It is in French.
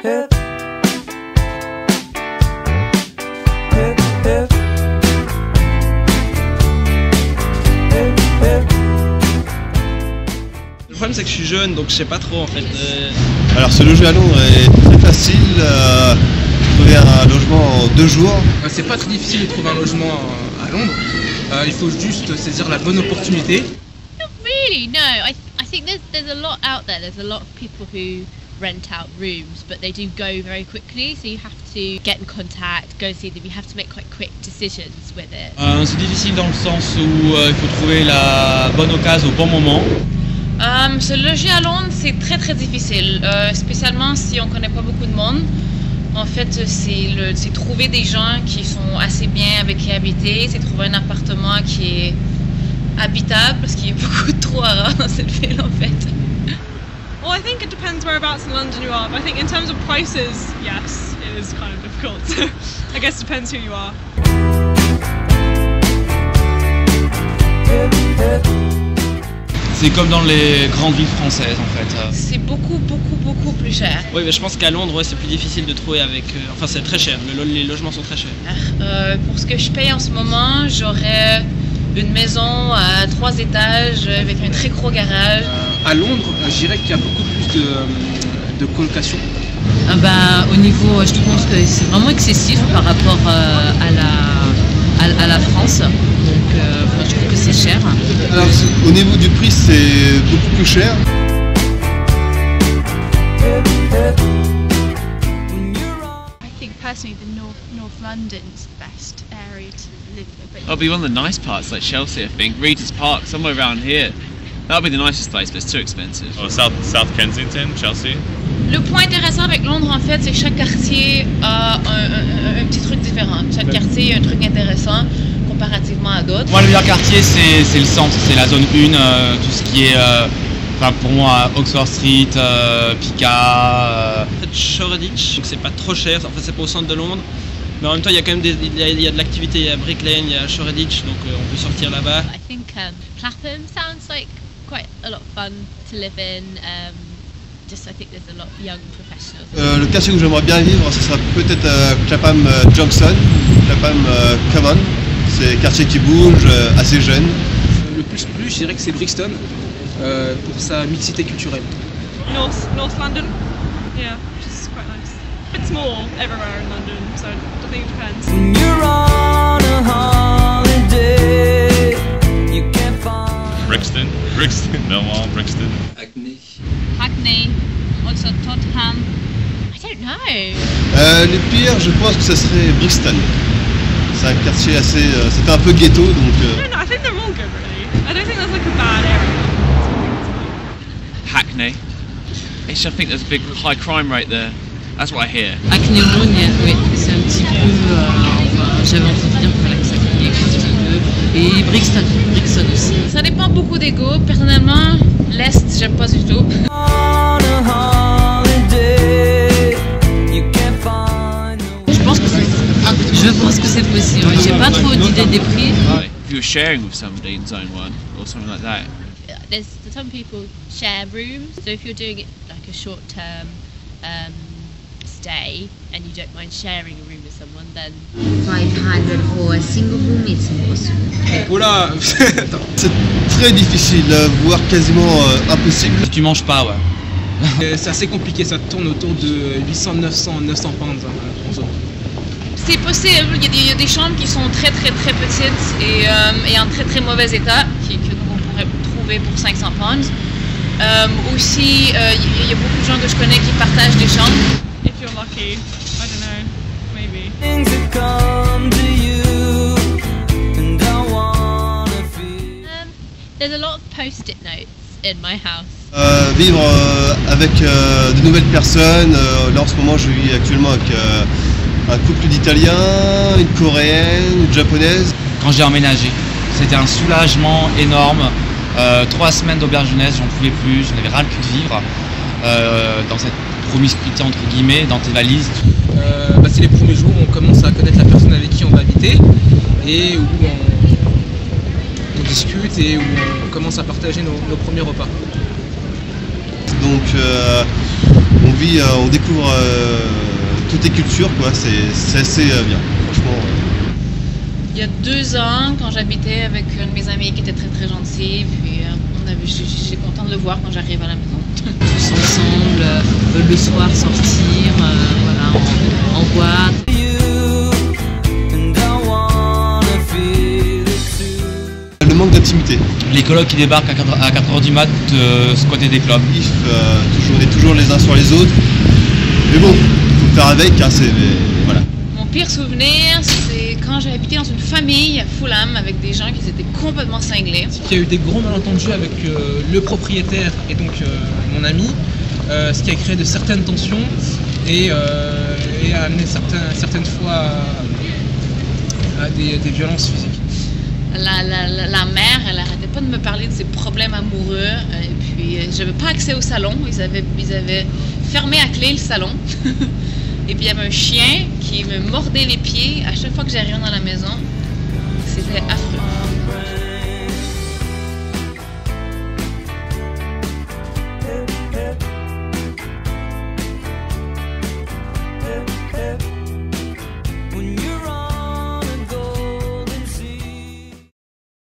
Le problème c'est que je suis jeune donc je sais pas trop en fait. Alors se loger à Londres est très facile, trouver un logement en 2 jours. C'est pas très difficile de trouver un logement à Londres, il faut juste saisir la bonne opportunité. Not really, no. I think there's a lot out there. There's a lot of people who rent out rooms, but they do go very quickly, so you have to get in contact, go see them. You have to make quite quick decisions with it. C'est difficile dans le sens où il faut trouver la bonne occasion au bon moment. Se loger à Londres, c'est très très difficile, spécialement si on connaît pas beaucoup de monde. En fait, c'est trouver des gens qui sont assez bien avec qui habiter, c'est trouver un appartement qui est habitable, parce qu'il y a beaucoup de trous à rats dans cette ville en fait. Well, I think it depends whereabouts in London you are, but I think in terms of prices, yes, it is kind of difficult. So I guess it depends who you are. C'est comme dans les grandes villes françaises en fait. C'est beaucoup plus cher. Oui mais je pense qu'à Londres ouais, c'est plus difficile de trouver avec... enfin c'est très cher, les logements sont très chers. Pour ce que je paye en ce moment, j'aurais une maison à 3 étages avec un très gros garage. À Londres, je dirais qu'il y a beaucoup plus de colocations. Au niveau, je trouve que c'est vraiment excessif par rapport à la France. Donc je trouve que c'est cher. Alors au niveau du prix c'est beaucoup plus cher. I think personally the North London's the best area to live in. That'll be one of the nice parts, like Chelsea, I think. Regent's Park, somewhere around here. That'll be the nicest place, but it's too expensive. Oh, South Kensington, Chelsea. Le point intéressant avec Londres, en fait, c'est que chaque quartier a un petit truc différent. Chaque quartier a un truc intéressant comparativement à d'autres. Moi, le meilleur quartier, c'est le centre, c'est la zone 1, tout ce qui est, pour moi, Oxford Street, Piccadilly. Shoreditch, donc c'est pas trop cher, enfin c'est pas au centre de Londres. Mais en même temps, il y a quand même il y a de l'activité, il y a Brick Lane, il y a Shoreditch, donc on peut sortir là-bas. I think Clapham sounds like quite a lot of fun to live in. Just I think there's a lot of young professionals. Le quartier où j'aimerais bien vivre, ce sera peut-être Clapham Junction, Clapham Common. C'est un quartier qui bouge, assez jeune. Le plus, je dirais que c'est Brixton, pour sa mixité culturelle. North London, yeah, which is quite nice. It's small everywhere in London, so I think it depends. When you're on a holiday, you can't find Brixton, Belmont, Brixton. Hackney, also Tottenham. I don't know. Les pires, je pense que ce serait Brixton. C'est un quartier assez... c'était un peu ghetto, donc... I think they're all good, really. I don't think there's like a bad area. Hackney. I think there's a big high crime rate there. That's what I hear. Hackney Londres, oui, c'est un petit peu... j'avais envie de dire que ça criait un petit peu. Et Brixton aussi. Ça dépend beaucoup des goûts. Personnellement, l'Est, j'aime pas du tout. Je pense que c'est possible. J'ai pas trop d'idées des prix. If you were sharing with somebody in Zone 1 or something like that. There's some people share rooms, so if you're doing it like a short-term stay and you don't mind sharing a room with someone, then 500 for a single room, it's impossible. Oula. C'est très difficile, voire quasiment impossible. Si tu manges pas, ouais. C'est assez compliqué, ça tourne autour de 800, 900 pounds en zone. C'est possible, il y a des chambres qui sont très petites et en très mauvais état, que on pourrait trouver pour 500 pounds. Aussi, il y a beaucoup de gens que je connais qui partagent des chambres. If you're lucky, I don't know, maybe. Things that come to you, and I wanna feel. there's a lot of post-it notes in my house. Vivre avec de nouvelles personnes. Là en ce moment je vis actuellement avec un couple d'Italiens, une Coréenne, une Japonaise. Quand j'ai emménagé, c'était un soulagement énorme. 3 semaines d'auberge jeunesse, j'en pouvais plus, je n'avais ras le cul de vivre dans cette promiscuité entre guillemets, dans tes valises. C'est les premiers jours où on commence à connaître la personne avec qui on va habiter et où on discute et où on commence à partager nos premiers repas. Donc on découvre toutes les cultures, quoi. C'est assez bien, franchement. Il y a 2 ans, quand j'habitais avec un de mes amis qui était très très gentil, puis j'étais contente de le voir quand j'arrive à la maison. Tous ensemble, le soir sortir, voilà, en boîte. Le manque d'intimité. Les colocs qui débarquent à 4h du mat, squatter des clubs. On est toujours les uns sur les autres. Mais bon, faut faire avec, hein, voilà. Mon pire souvenir, c'est quand j'ai habité dans une famille à Fulham avec des gens qui étaient complètement cinglés. Il y a eu des gros malentendus avec le propriétaire et donc mon ami, ce qui a créé de certaines tensions et a amené certaines fois à des violences physiques. La mère, elle arrêtait pas de me parler de ses problèmes amoureux et puis j'avais pas accès au salon, ils avaient fermé à clé le salon et puis il y avait un chien qui me mordait les pieds à chaque fois que j'arrivais dans la maison, c'était affreux.